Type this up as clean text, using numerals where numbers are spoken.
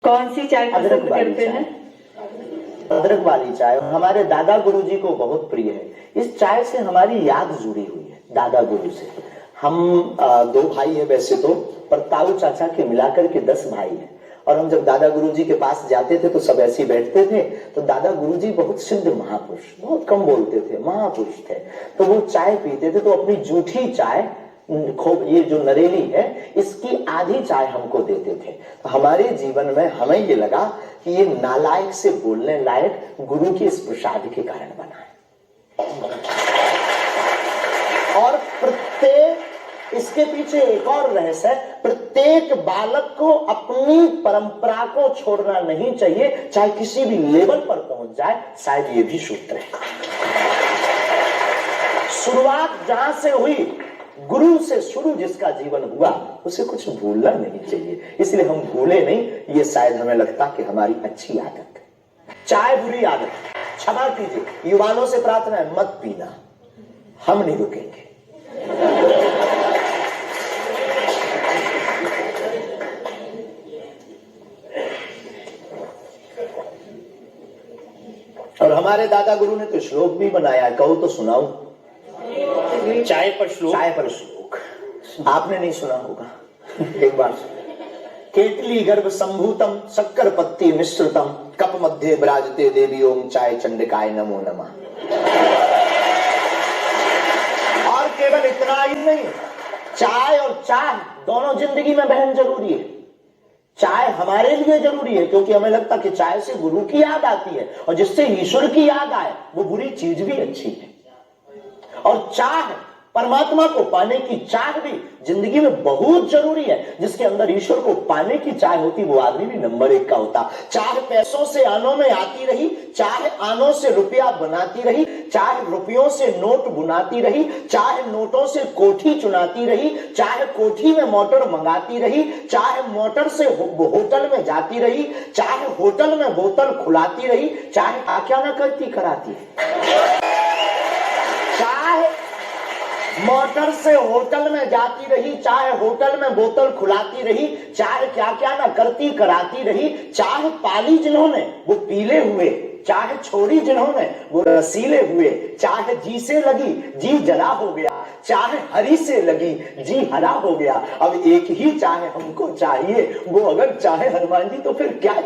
कौन सी चाय पसंद करते हैं? अदरक वाली चाय हमारे दादा गुरुजी को बहुत प्रिय है। इस चाय से हमारी याद जुड़ी हुई है दादा गुरु से। हम 2 भाई है वैसे तो, पर ताऊ चाचा के मिलाकर के 10 भाई हैं। और हम जब दादा गुरुजी के पास जाते थे तो सब ऐसे ही बैठते थे। तो दादा गुरुजी बहुत सिद्ध महापुरुष, बहुत कम बोलते थे, महापुरुष थे। तो वो चाय पीते थे तो अपनी जूठी चाय, ये जो नरेली है, इसकी आधी चाय हमको देते थे। तो हमारे जीवन में हमें ये लगा कि ये नालायक से बोलने लायक गुरु के इस प्रसाद के कारण बना है। और प्रत्येक, इसके पीछे एक और रहस्य है, प्रत्येक बालक को अपनी परंपरा को छोड़ना नहीं चाहिए, चाहे किसी भी लेवल पर पहुंच जाए। शायद ये भी सूत्र है। शुरुआत जहां से हुई, गुरु से शुरू जिसका जीवन हुआ, उसे कुछ भूलना नहीं चाहिए। इसलिए हम भूले नहीं, ये शायद हमें लगता कि हमारी अच्छी आदत है। चाय बुरी आदत, क्षमा कीजिए, युवाओं से प्रार्थना है मत पीना, हम नहीं रुकेंगे। और हमारे दादा गुरु ने तो श्लोक भी बनाया, कहो तो सुनाऊं? चाय पर श्लोक। चाय पर श्लोक आपने नहीं सुना होगा, एक बार केतली गर्भ संभूतम शक्कर पत्ती मिश्रितम कप मध्य विराजते देवी ओम चाय चंडिकाय नमो नमः। और केवल इतना ही नहीं, चाय और चाय दोनों जिंदगी में बहन जरूरी है। चाय हमारे लिए जरूरी है क्योंकि हमें लगता कि चाय से गुरु की याद आती है, और जिससे ईश्वर की याद आए वो बुरी चीज भी अच्छी है। और चाह, परमात्मा को पाने की चाह भी जिंदगी में बहुत जरूरी है। जिसके अंदर ईश्वर को पाने की चाह होती, वो आदमी भी नंबर 1 का होता। चाहे पैसों से आनों में आती रही, चाहे आनों से रुपया बनाती रही, चाहे रुपयों से नोट बुनाती रही, चाहे नोटों से कोठी चुनाती रही, चाहे कोठी में मोटर मंगाती रही, चाहे मोटर से होटल में जाती रही, चाहे होटल में बोतल खुलाती रही, चाहे क्या ना करती कराती, चाहे मोटर से होटल में जाती रही, चाहे होटल में बोतल खुलाती रही, चाहे क्या क्या ना करती कराती रही, चाहे पाली जिन्होंने वो पीले हुए, चाहे छोड़ी जिन्होंने वो रसीले हुए, चाहे जी से लगी जी जला हो गया, चाहे हरी से लगी जी हरा हो गया। अब एक ही चाहे हमको चाहिए, वो अगर चाहे हनुमान जी तो फिर क्या